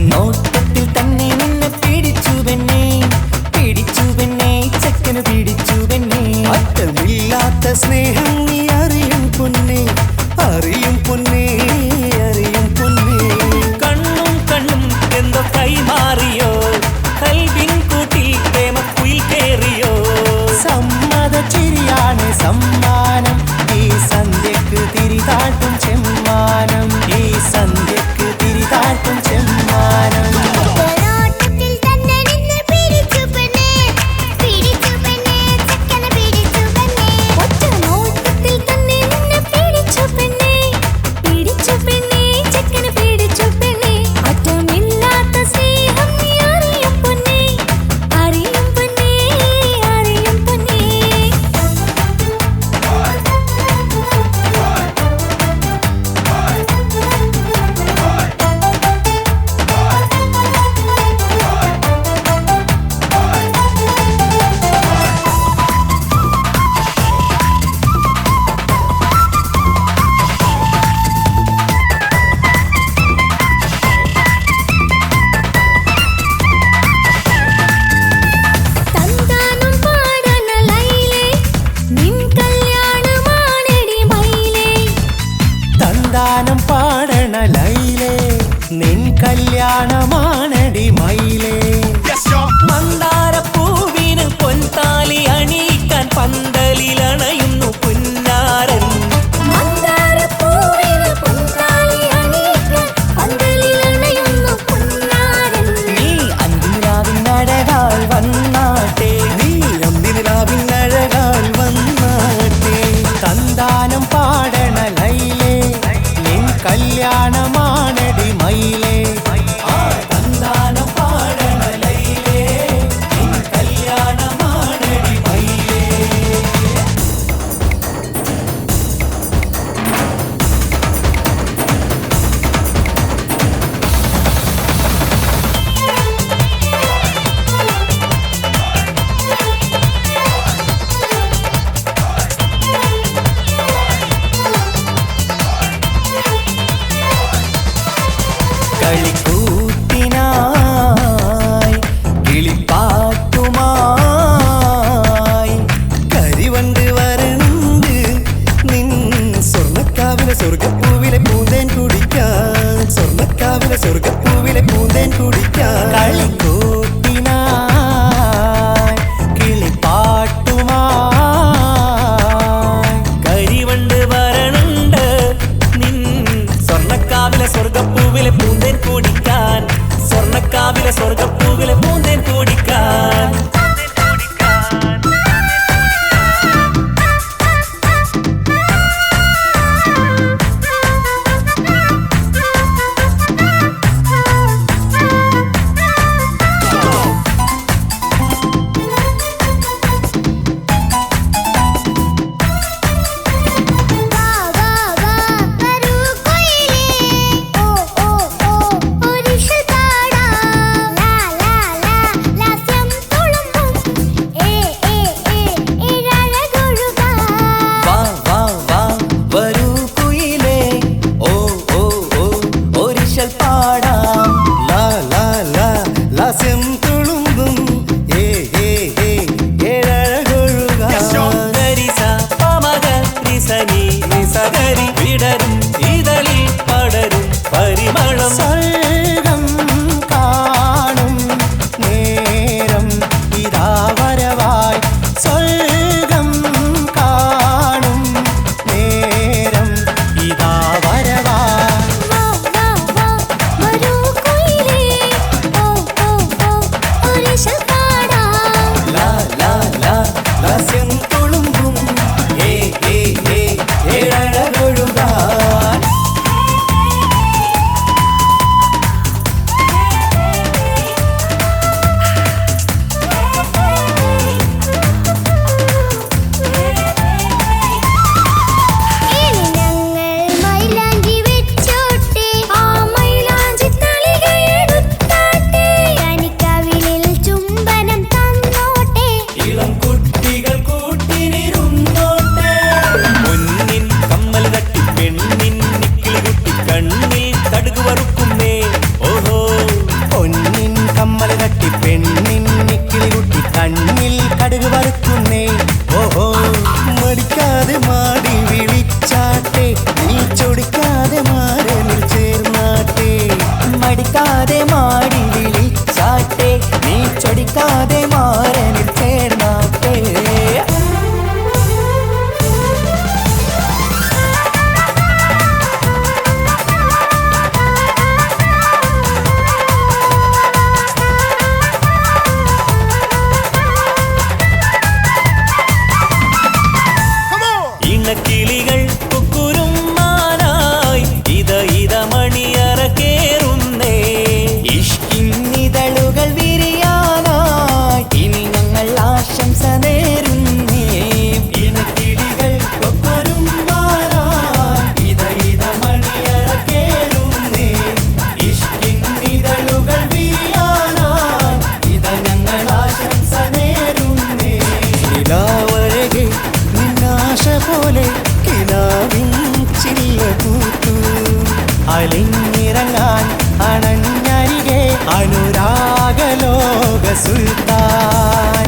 നോട്ടത്തിൽ തന്നെ നിന്നെ പിടിച്ചു പെണ്ണേ, പിടിച്ചു പെണ്ണേ, ചക്കന് പിടിച്ചു പെണ്ണേ. അറ്റമില്ലാത്ത സ്നേഹം നീ അറിയും പൊന്നേ, അറിയും പൊന്നേ, അറിയും പൊന്നേ. കണ്ണും കണ്ണും എന്തോ കൈമാറിയോ, കൽവിൻ കൂട്ടിൽ പ്രേമക്കുയിൽ കേറിയോ. സമ്മത ചിരിയാണ് സമ്മാനം, ഈ സന്ധ്യക്ക് തിരിതാട്ടും ചെമ്മാനം, ഈ സന്ധ്യക്ക് തിരിതാട്ടും ചെമ്മാനം. സന്താനം പാടണ ലൈലേ, നിൻ കല്യാണമാണടി മയിലേ. മന്ദാരപ്പൂവിന് പൊൻതാലി അണിയിക്കാൻ പന്തലിലണയുന്നു പുന്നാരൻ. നീ അന്തിരാവിനഴകാൽ വന്നാട്ടെ, നീ അന്തിരാവിനഴകാൽ വന്നാട്ടെ. സന്താനം പാടണ ലൈലേ, നിൻ കല്യാണമാണടി മയിലേ. സന്താനം പാടണ ലൈലേ, നിൻ കല്യാണമാണടി മയിലേ. അലിഞ്ഞിറങ്ങാൻ അണഞ്ഞരികെ അനുരാഗലോക സുൽത്താൻ.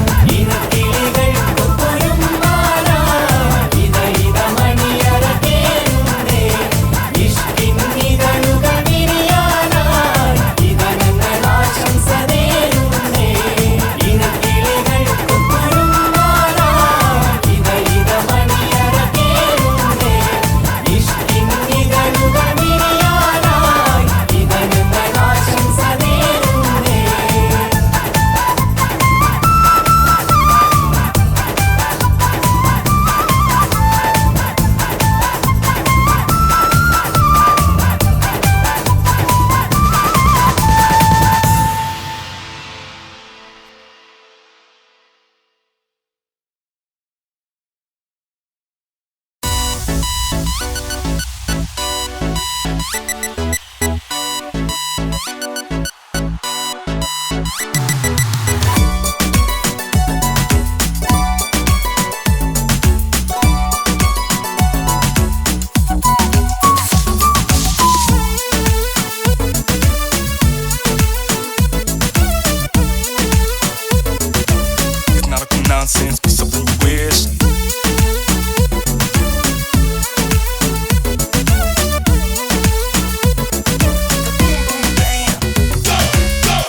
Nonsense, be something you wish.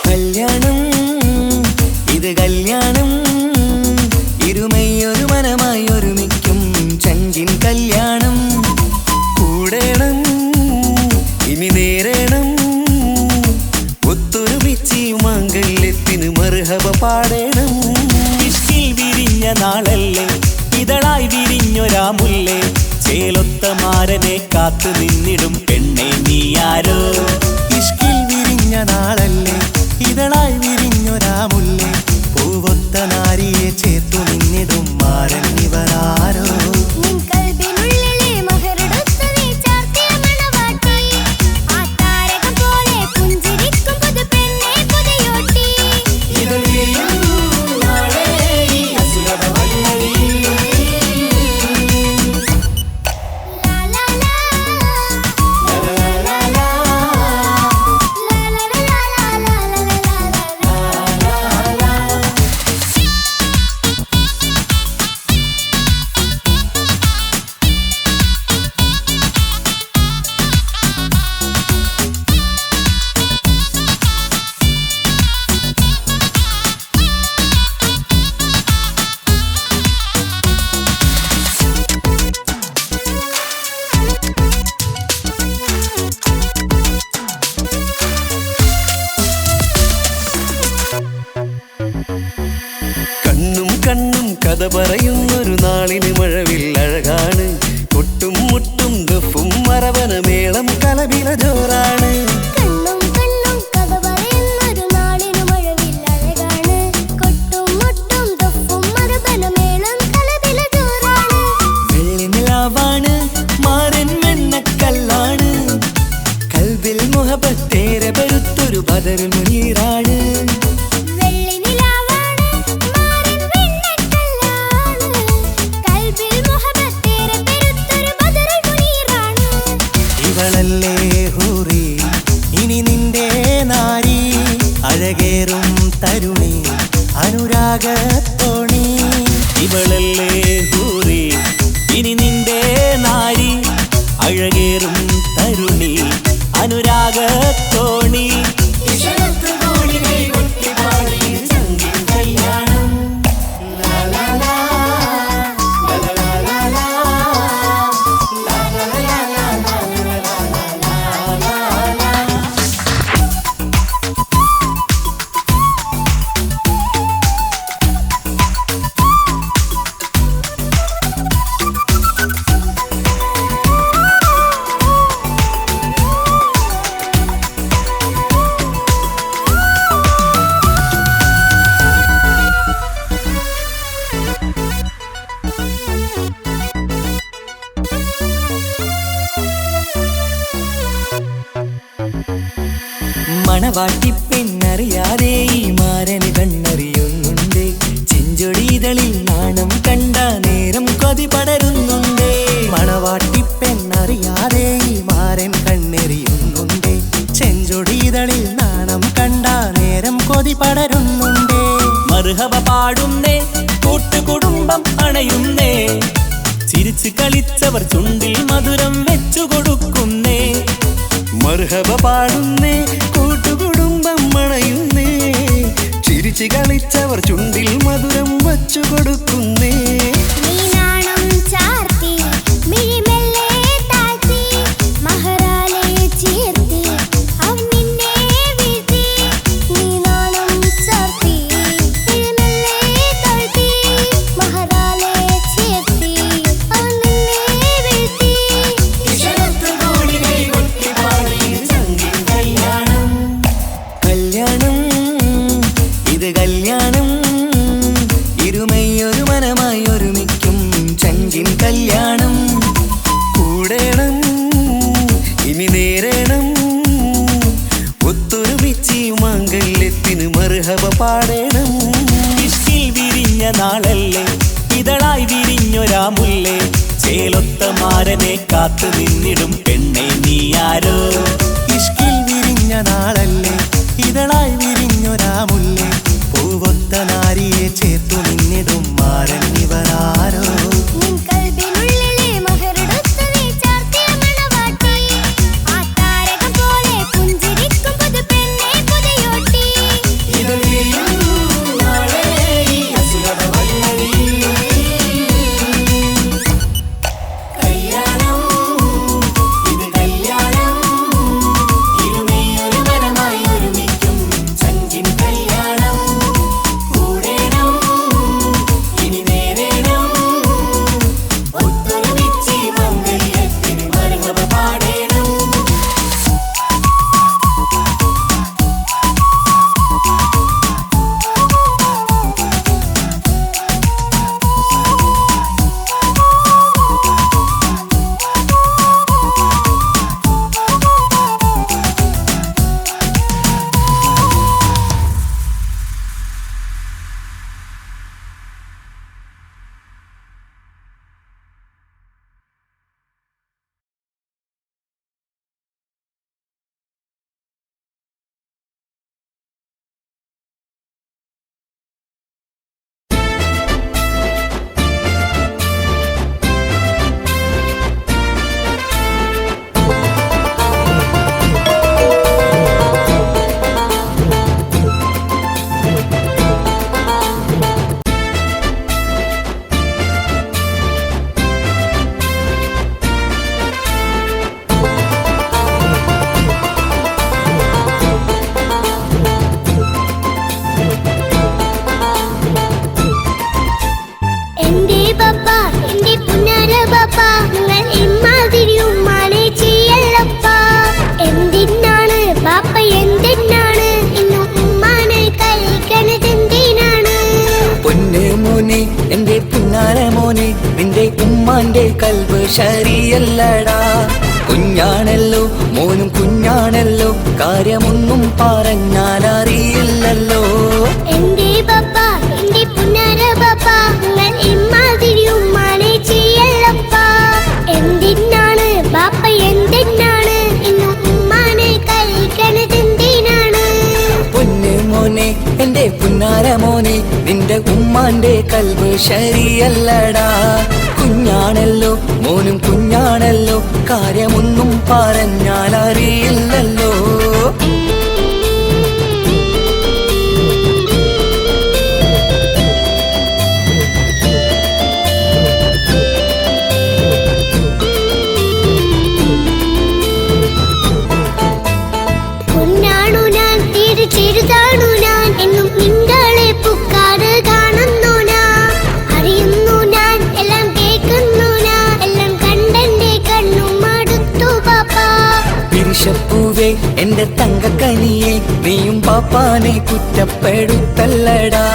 കല്യാണം ഇത് കല്യാണം, ഇരുമയൊരു മനമായി ഒരുമിക്കും ചങ്കിൻ കല്യാണം. കൂടേണം ഇനി നേരേണം, ഒത്തൊരുമിച്ച് മംഗല്യത്തിന് മർഹബ പാടേണം. ഇഷ്കിൽ വിരിഞ്ഞ നാളല്ലേ, ഇതളായി വിരിഞ്ഞൊരാ മുല്ലേ, ചേലൊത്ത മാരനെ കാത്തു നിന്നിടും പെണ്ണെ നീയാരോ. ഇഷ്കിൽ വിരിഞ്ഞ നാളല്ലേ, ഇതളായി വിരിഞ്ഞൊരാ മുല്ലേ, പൂവൊത്ത നാരിയെ ചേർത്തു നിന്നിടും മാരൻ ഇവരാരോ. കണ്ണും കണ്ണും കഥ പറയുന്നൊരു നാളിന് മഴവിൽ അഴകാണ്, കൊട്ടും മുട്ടും ദഫും മറവന മേളം കലപില ജോറാണ്. വെള്ളിനിലാവാണ് മാരൻ വെണ്ണക്കല്ലാണ്, കൽബിൽ മുഹബത്തേരെ പെരുത്തൊരു ബദറുൽ മുനീറാണ്. ഇവളല്ലേ ഹൂറി ഇനി നിന്റെ നാരി, അഴകേറും തരുണി അനുരാഗത്തോണി. ഇവളല്ലേ ഹൂറി ഇനി നിന്റെ നാരി, അഴകേറും തരുണി അനുരാഗത്തോണി. മണവാട്ടിപ്പെണ്ണറിയാതെ ഈ മാരന് കണ്ണറിയുന്നുണ്ട്, ചെഞ്ചൊടിതളിൽ നാണം കണ്ട നേരം കൊതി പടരുന്നുണ്ട്. മണവാട്ടിപ്പെണ്ണറിയാതെ ഈ മാരൻ കണ്ണെറിയുന്നു, കൊതി പടരുന്നുണ്ടേ. മർഹബ പാടുന്നേ, കൂട്ടുകുടുംബം അണയുന്നേ. ചിരിച്ചു കളിച്ചവർ ചുണ്ടിൽ മധുരം വെച്ചു കൊടുക്കുന്നേ. മർഹബ പാടുന്നേ, കൂട്ടുകുടുംബം അണയുന്നേ. ചിരിച്ചു കളിച്ചവർ ചുണ്ടിൽ മധുരം വച്ചു കൊടുക്കുന്നേ. കല്യാണം ഇരുമയൊരു മനമായി ഒരുമിക്കും ചങ്കിൻ കല്യാണം. കൂടേണം ഇനി നേരേണം, ഒത്തൊരുമിച്ച് മാംഗല്യത്തിന് മർഹബ പാടേണം. ഇഷ്കിൽ വിരിഞ്ഞ നാളല്ലേ, ഇതളായി വിരിഞ്ഞൊരാ മുല്ലേ. ചേലൊത്ത മാരനെ കാത്തു നിന്നിടും പെണ്ണെ നീയാരോ. ഇഷ്കിൽ വിരിഞ്ഞ നാളല്ലേ, ഇതളായി വിരിഞ്ഞൊരാ മുല്ലേ. പൂവൊത്ത നാരിയെ ചേർത്തു നിന്നിടും മാരൻ ഇവരാരോ. എന്റെ പുന്നാര മോനെ, നിന്റെ ഉമ്മാന്റെ കൽബ് ശരിയല്ലടാ. കുഞ്ഞാണല്ലോ മോനും കുഞ്ഞാണല്ലോ, കാര്യമൊന്നും പറഞ്ഞാൽ അറിയില്ലല്ലോ. എന്റെ പപ്പ, എന്റെ പുന്നാര പപ്പ, നിങ്ങൾ ഇമ്മാതിരി ഉമ്മാനെ ചെയ്യല്ലപ്പ. എന്തിനാണ് ബാപ്പ, എന്തിനാണ് ഇന്നും ഉമ്മാനെ കഴിക്കണത്, എന്തിനാണ്? പൊന്നു മോനെ, എന്റെ പുന്നാര മോനെ, നിന്റെ ഉമ്മാന്റെ കൽബ് ശരിയല്ലടാ. കുഞ്ഞാണല്ലോ മോനും കുഞ്ഞാണല്ലോ, കാര്യമൊന്നും പറഞ്ഞാൽ അറിയില്ലല്ലോ. പൊന്നാണു ഞാൻ, തീരെ ചെറുതാണു ഞാൻ, എന്നും നിങ്ങളെ പുക്കാറ് കാണുന്നു ഞാൻ. അറിയുന്നു ഞാൻ, എല്ലാം കേൾക്കുന്നു ഞാൻ, എല്ലാം കണ്ടെന്റെ കണ്ണും മടുത്തു പാപ്പ. പിരിശപ്പൂവേ എന്റെ തങ്കക്കനിയെ, നീയും പാപ്പാനെ കുറ്റപ്പെടുത്തല്ലടാ.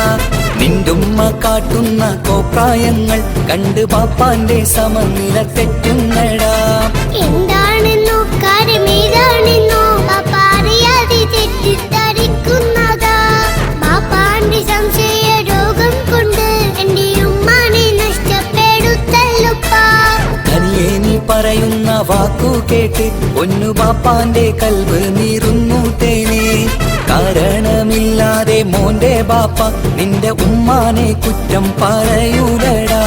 നിന്റുമ്മ കാട്ടുന്ന കോപ്രായങ്ങൾ കണ്ട് പാപ്പാന്റെ സമനില തെറ്റുന്നടാ. എന്താണെന്നോ കാര്യമേതാണെന്നോ പാപ്പ അറിയാതെ തെറ്റിദ്ധരിക്കുന്നതാ. പാപ്പാന്റെ സംശയ രോഗം കൊണ്ട് എന്റെ ഉമ്മാനെ നഷ്ടപ്പെടുത്തല്ലുപ്പാ. തനിയെ നീ പറയുന്ന വാക്കു കേട്ട് പൊന്നു പാപ്പാന്റെ കൽബ് നീറുന്നു തേനെ. കാരണമില്ലാതെ പക്ഷേ മോന്റെ ബാപ്പ നിന്റെ ഉമ്മാനെ കുറ്റം പറയൂലടാ.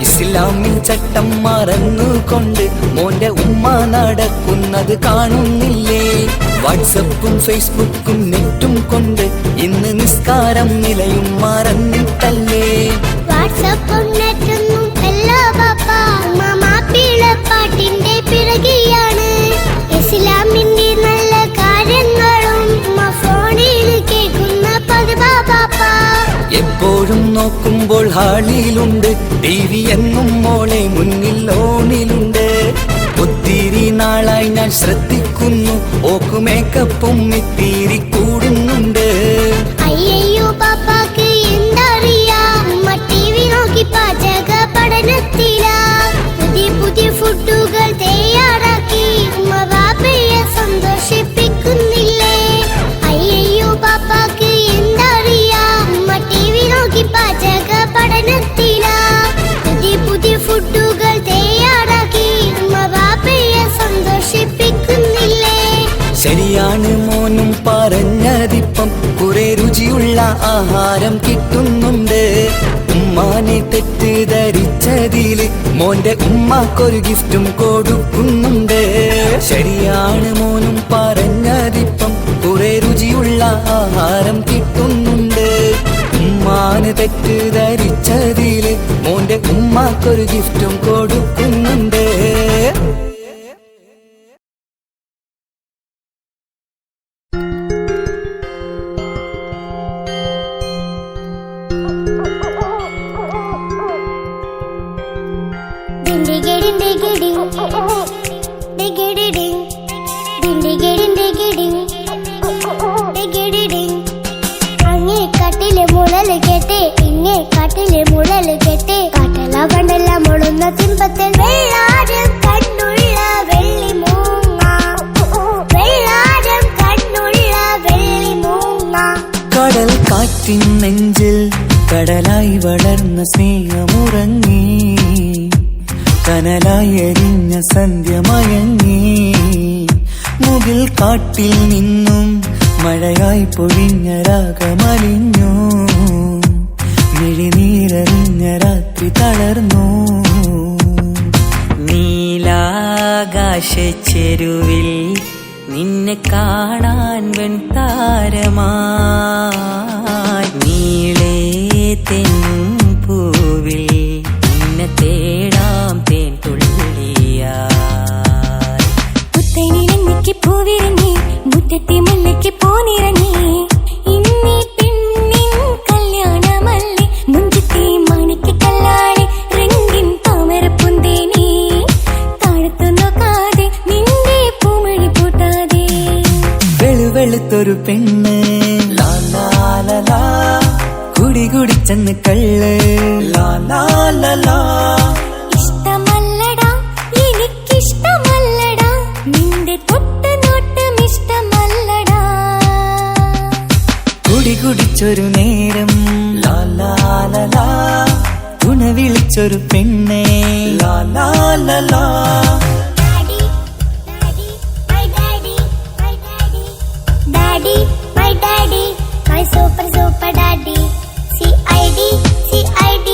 ഇസ്ലാമിൽ ചട്ടം മറന്നുകൊണ്ട് മോന്റെ ഉമ്മ നടക്കുന്നത് കാണുന്നില്ലേ? വാട്സപ്പും ഫേസ്ബുക്കും നെറ്റും കൊണ്ട് ഇന്ന് നിസ്കാരം നിലയും മറന്നിട്ടല്ലേ? വാട്സപ്പും നെറ്റൊന്നും അല്ല ബാപ്പ, മാപ്പിളപ്പാട്ടിന്റെ പിറകെയാണ്. ഇസ്ലാമിന്റെ നല്ല കാര്യങ്ങളും ഫോണിൽ കേൾക്കുന്ന പതിവാ ബാപ്പ. എപ്പോഴും നോക്കുമ്പോൾ ഹാളിലുണ്ട് TV എന്നും മോളെ മുന്നിൽ ഓണിലുണ്ട്. ഒത്തിരി നാളായി ഞാൻ ശ്രദ്ധിക്കുന്നു, ഓക്ക് മേക്കപ്പും ഇത്തിരി കൂടുന്നുണ്ട്. അയ്യോ പാപ്പാക്ക് എന്തറിയാ, TV നോക്കി പാചക പഠനത്തിലാ. പുതിയ പുതിയ ഫുഡുകൾ തയ്യാറാക്കി ബാപ്പയെ സന്തോഷിപ്പിക്കുന്നില്ലേ? അയ്യോ പാപ്പാക്ക് എന്തറിയാ, TV നോക്കി പാചക പഠനത്തിലാ. പുതിയ പുതിയ ഫുഡുകൾ തയ്യാറാക്കി ബാപ്പയെ സന്തോഷിപ്പിക്കുന്നില്ലേ? ശരിയാണ് മോനും പറഞ്ഞതിപ്പം, കുറെ രുചിയുള്ള ആഹാരം കിട്ടുന്നുണ്ട്. ഉമ്മാനെ തെറ്റിദ്ധരിച്ചതില് മോന്റെ ഉമ്മാക്കൊരു ഗിഫ്റ്റും കൊടുക്കുന്നുണ്ട്. ശരിയാണ് മോനും പറഞ്ഞതിപ്പം, കുറെ രുചിയുള്ള ആഹാരം കിട്ടുന്നുണ്ട്. ഉമ്മാന് തെറ്റിദ്ധരിച്ചതില് മോന്റെ ഉമ്മാക്കൊരു ഗിഫ്റ്റും കൊടുക്കുന്നുണ്ട്. അങ്ങേ കാട്ടിലെ മുളല് കേട്ടേ, ഇങ്ങേ കാട്ടിലെ മുളല് കേട്ടേ. കാട്ടെല്ലാം കണ്ടെല്ലാം മുളുന്ന തിമ്പത്തിൽ വെള്ളാരം കണ്ണുള്ള വെള്ളി മൂങ്ങ, വെള്ളാരം കണ്ണുള്ള വെള്ളി മൂങ്ങ. കടൽ കാറ്റിൻ നെഞ്ചിൽ കടലായി വളർന്ന സ്നേഹമുറങ്ങി, കനലായി എരിഞ്ഞ സന്ധ്യ മയങ്ങി. മുകിൽ കാട്ടിൽ നിന്നും മഴയായി പൊഴിഞ്ഞ രാഗമലിഞ്ഞു, മിഴിനീരറിഞ്ഞ രാത്രി തളർന്നു. നീലാകാശച്ചെരുവിൽ നിന്നെ കാണാൻ വെൺതാരമായി, നീളേ തെന്നും പൂവിൽ നിന്നെ തേടാം തേൻ തുള്ളിയായി. പുത്തനിലങ്ങിക്ക് പൂവിറങ്ങി, മുറ്റത്തെ മുല്ലയ്ക്ക് പോനിറങ്ങി. ഇന്നീ പെണ്ണിൻ കല്യാണമല്ലി, മുഞ്ചത്തെ മാണിക്ക് കല്ലാളി, രംഗിൻ താമരപ്പുന്തേനി. താഴത്തു നോക്കാതെ നിന്റെ പൂമഴി പൂട്ടാതെ. വെളുവെളുത്തൊരു പെണ്ണ് ലാലാലലാ, കുടി കുടിച്ചെന്ന് കള്ള് ലാലാലലാ. ഇഷ്ടമല്ലടാ എനിക്കിഷ്ടമല്ലടാ, നിന്റെ തൊട്ട് നോട്ടം ഇഷ്ടമല്ലടാ. കുടി കുടിച്ചൊരു നേരം ലാലാലലാ, തുണ വിളിച്ചൊരു പെണ്ണെ ലാലാലലാ. Daddy, daddy, my daddy, my daddy, daddy, my daddy, my super super daddy. CID, CID,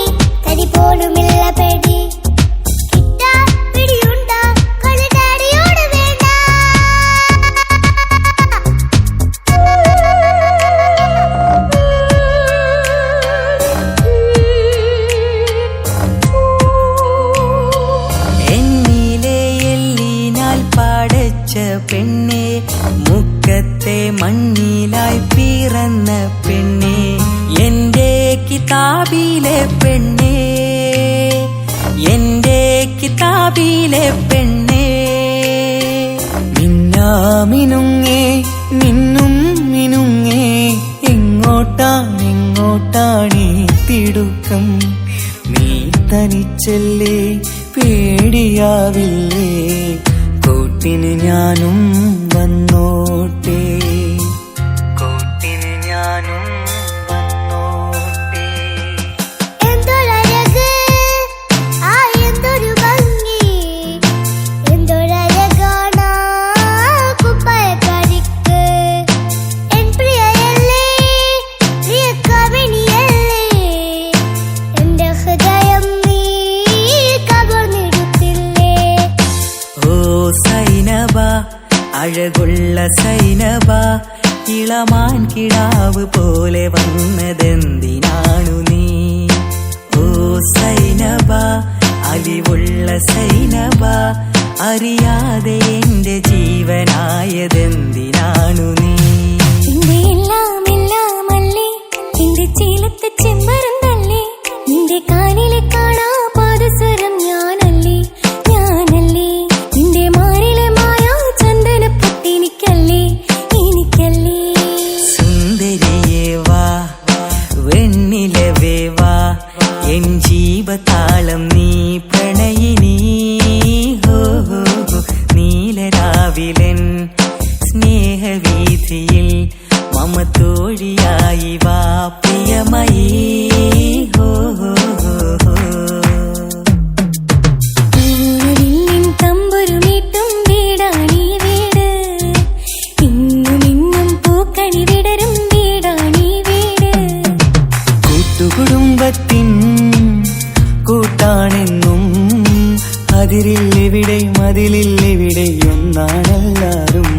തരി പോലുമില്ല പേടി. കിട്ടാ പിടിയുണ്ടാ, കളി ഡാഡിയോട് വേണ്ട. എന്നിലെ എല്ലിനാൽ പാടച്ച പെണ്ണെ, മുക്കത്തെ മണ്ണിലായി പിറന്ന പെണ്ണെ, എന്റെ കിതാബിലെ പെണ്ണെ, എന്റെ കിതാബിലെ പെണ്ണെ. മിന്നാമിനുങ്ങേ നിന്നും മിനുങ്ങേ, എങ്ങോട്ടാ എന്താണീ തിടുക്കം നീ തനിച്ചല്ലേ പേടിയാവില്ലേ കൂട്ടിന് ഞാനും വന്നോട്ടെ കൂട്ടിന് ഞാനും വന്നോട്ടെ എന്തൊരഴക് ആ എന്തൊരു ഭംഗി എന്തൊരഴകാണ് കുപ്പായക്കാരിക്ക് എൻ പ്രിയയല്ലേ പ്രിയ കവിണിയല്ലേ എന്റെ ഹൃദയം നീ കവർന്നെടുത്തില്ലേ ഓ സൈനബ അഴകുള്ള സൈനബ ഇളമാൻ കിടാവ് പോലെ വന്നതെന്തിനാണു നീ ഓ സൈനബ അലിവുള്ള സൈനബ അറിയാതെ എന്റെ ജീവനായതെന്തിനാണു നീ നിന്റെ എല്ലാം എല്ലാമല്ലേ എന്റെ ചീലത്തെ ചെമ്പരന്തല്ലേ നിന്റെ കാലിലെ കാണാ പാദസരം ഞാനല്ലേ ഞാനല്ലേ നിന്റെ മാറിലെ മായാ ചന്ദനപ്പൊട്ടെനിക്കല്ലേ എനിക്കല്ലേ സുന്ദരിയേ വാ വെണ്ണിലവേ വാ എൻ ജീവതാളം നീ പ്രണയിനി ഹോ ഹോ ഹോ. നീലരാവിലൻ സ്നേഹവീഥിയിൽ മമ തോഴിയായി വാ പ്രിയമയീ ഹോ ഹോ ഹോ ഹോ. പൂവില്ലിൻ തമ്പുരുമീട്ടും വീടാണീ വീട് ഇന്നും ഇന്നും പൂക്കണി വിടരും വീടാണീ വീട് കൂട്ടുകുടുംബത്തിൻ കൂട്ടാണെന്നും അതിരില്ലെവിടെ മതിലില്ലെവിടെ ഒന്നാണെല്ലാരും